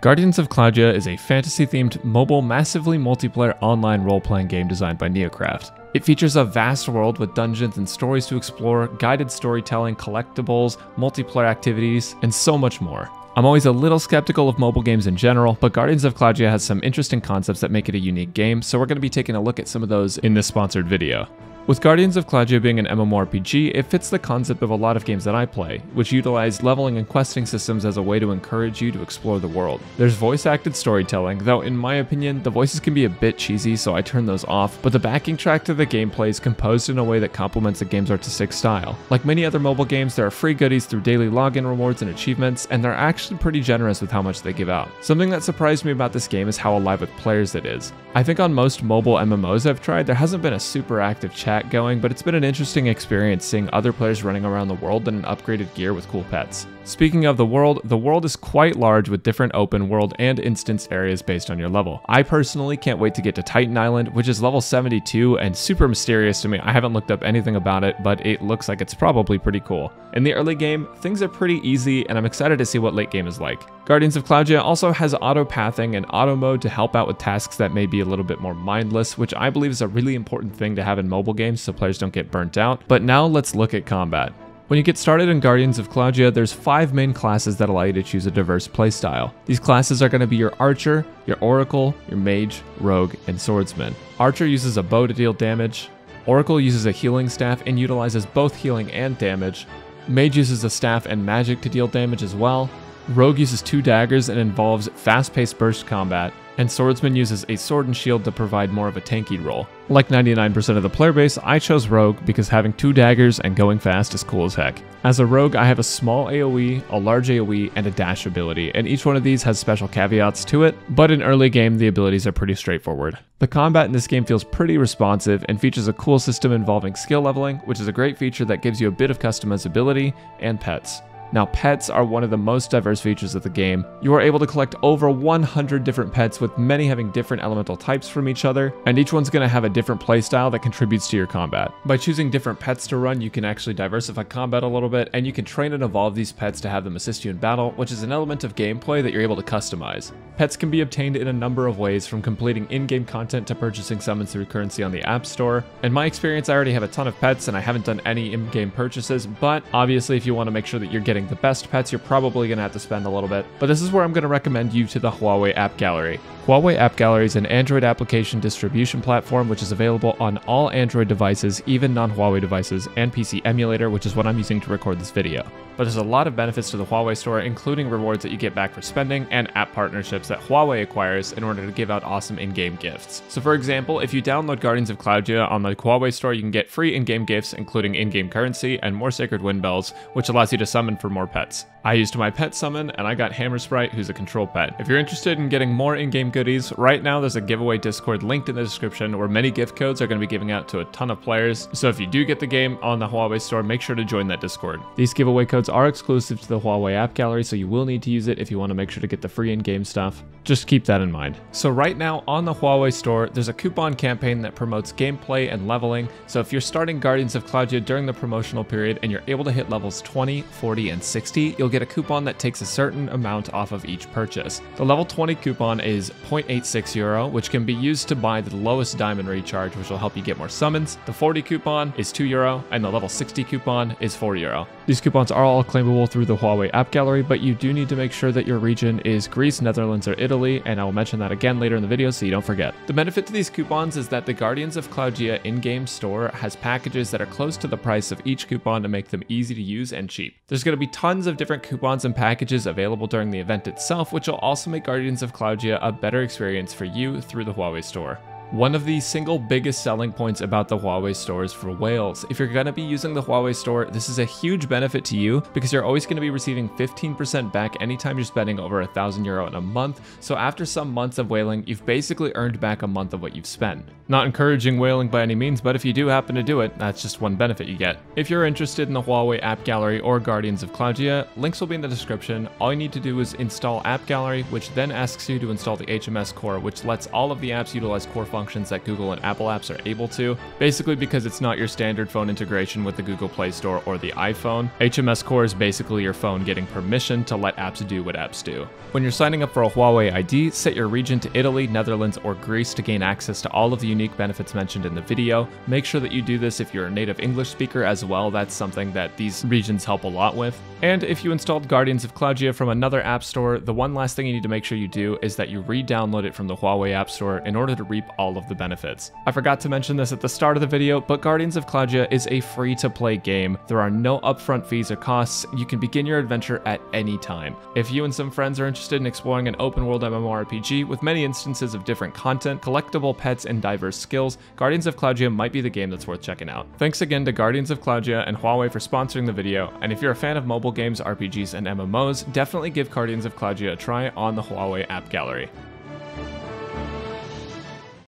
Guardians of Cloudia is a fantasy-themed, mobile, massively multiplayer online role-playing game designed by Neocraft. It features a vast world with dungeons and stories to explore, guided storytelling, collectibles, multiplayer activities, and so much more. I'm always a little skeptical of mobile games in general, but Guardians of Cloudia has some interesting concepts that make it a unique game, so we're going to be taking a look at some of those in this sponsored video. With Guardians of Cloudia being an MMORPG, it fits the concept of a lot of games that I play, which utilize leveling and questing systems as a way to encourage you to explore the world. There's voice-acted storytelling, though in my opinion, the voices can be a bit cheesy, so I turn those off, but the backing track to the gameplay is composed in a way that complements the game's artistic style. Like many other mobile games, there are free goodies through daily login rewards and achievements, and they're actually pretty generous with how much they give out. Something that surprised me about this game is how alive with players it is. I think on most mobile MMOs I've tried, there hasn't been a super active chat going, but it's been an interesting experience seeing other players running around the world in an upgraded gear with cool pets. Speaking of the world is quite large with different open world and instance areas based on your level. I personally can't wait to get to Titan Island, which is level 72 and super mysterious to me. I haven't looked up anything about it, but it looks like it's probably pretty cool. In the early game, things are pretty easy, and I'm excited to see what late game is like. Guardians of Cloudia also has auto pathing and auto mode to help out with tasks that may be a little bit more mindless, which I believe is a really important thing to have in mobile games so players don't get burnt out. But now let's look at combat. When you get started in Guardians of Cloudia, there's 5 main classes that allow you to choose a diverse playstyle. These classes are going to be your Archer, your Oracle, your Mage, Rogue, and Swordsman. Archer uses a bow to deal damage. Oracle uses a healing staff and utilizes both healing and damage. Mage uses a staff and magic to deal damage as well. Rogue uses 2 daggers and involves fast-paced burst combat, and Swordsman uses a sword and shield to provide more of a tanky role. Like 99% of the player base, I chose Rogue because having 2 daggers and going fast is cool as heck. As a Rogue, I have a small AoE, a large AoE, and a dash ability, and each one of these has special caveats to it, but in early game, the abilities are pretty straightforward. The combat in this game feels pretty responsive and features a cool system involving skill leveling, which is a great feature that gives you a bit of customizability, and pets. Now, pets are one of the most diverse features of the game. You are able to collect over 100 different pets, with many having different elemental types from each other, and each one's going to have a different playstyle that contributes to your combat. By choosing different pets to run, you can actually diversify combat a little bit, and you can train and evolve these pets to have them assist you in battle, which is an element of gameplay that you're able to customize. Pets can be obtained in a number of ways, from completing in-game content to purchasing summons through currency on the App Store. In my experience, I already have a ton of pets, and I haven't done any in-game purchases, but obviously if you want to make sure that you're getting the best pets, you're probably going to have to spend a little bit. But this is where I'm going to recommend you to the Huawei App Gallery. Huawei App Gallery is an Android application distribution platform which is available on all Android devices, even non-Huawei devices, and PC emulator, which is what I'm using to record this video. But there's a lot of benefits to the Huawei Store, including rewards that you get back for spending and app partnerships that Huawei acquires in order to give out awesome in-game gifts. So for example, if you download Guardians of Cloudia on the Huawei Store, you can get free in-game gifts, including in-game currency and more sacred wind bells, which allows you to summon for more pets. I used my pet summon, and I got Hammer Sprite, who's a control pet. If you're interested in getting more in-game goodies, right now there's a giveaway Discord linked in the description where many gift codes are going to be giving out to a ton of players. So if you do get the game on the Huawei Store, make sure to join that Discord. These giveaway codes are exclusive to the Huawei App Gallery, so you will need to use it if you want to make sure to get the free in-game stuff. Just keep that in mind. So right now on the Huawei Store, there's a coupon campaign that promotes gameplay and leveling. So if you're starting Guardians of Cloudia during the promotional period and you're able to hit levels 20, 40, and 60, you'll get a coupon that takes a certain amount off of each purchase. The level 20 coupon is 0.86 euro, which can be used to buy the lowest diamond recharge, which will help you get more summons. The 40 coupon is 2 euro, and the level 60 coupon is 4 euro. These coupons are all claimable through the Huawei App Gallery, but you do need to make sure that your region is Greece, Netherlands, or Italy, and I will mention that again later in the video so you don't forget. The benefit to these coupons is that the Guardians of Cloudia in-game store has packages that are close to the price of each coupon to make them easy to use and cheap. There's going to be tons of different coupons and packages available during the event itself, which will also make Guardians of Cloudia a better experience for you through the Huawei Store. One of the single biggest selling points about the Huawei Store is for whales. If you're going to be using the Huawei Store, this is a huge benefit to you because you're always going to be receiving 15% back anytime you're spending over 1,000 euro in a month. So after some months of whaling, you've basically earned back a month of what you've spent. Not encouraging whaling by any means, but if you do happen to do it, that's just one benefit you get. If you're interested in the Huawei App Gallery or Guardians of Cloudia, links will be in the description. All you need to do is install App Gallery, which then asks you to install the HMS core, which lets all of the apps utilize core functions functions that Google and Apple apps are able to, basically because it's not your standard phone integration with the Google Play Store or the iPhone. HMS Core is basically your phone getting permission to let apps do what apps do. When you're signing up for a Huawei ID, set your region to Italy, Netherlands, or Greece to gain access to all of the unique benefits mentioned in the video. Make sure that you do this if you're a native English speaker as well. That's something that these regions help a lot with. And if you installed Guardians of Cloudia from another app store, the one last thing you need to make sure you do is that you re-download it from the Huawei App Store in order to reap all of the benefits. I forgot to mention this at the start of the video, but Guardians of Cloudia is a free-to-play game. There are no upfront fees or costs. You can begin your adventure at any time. If you and some friends are interested in exploring an open-world MMORPG with many instances of different content, collectible pets, and diverse skills, Guardians of Cloudia might be the game that's worth checking out. Thanks again to Guardians of Cloudia and Huawei for sponsoring the video, and if you're a fan of mobile games, RPGs, and MMOs, definitely give Guardians of Cloudia a try on the Huawei App Gallery.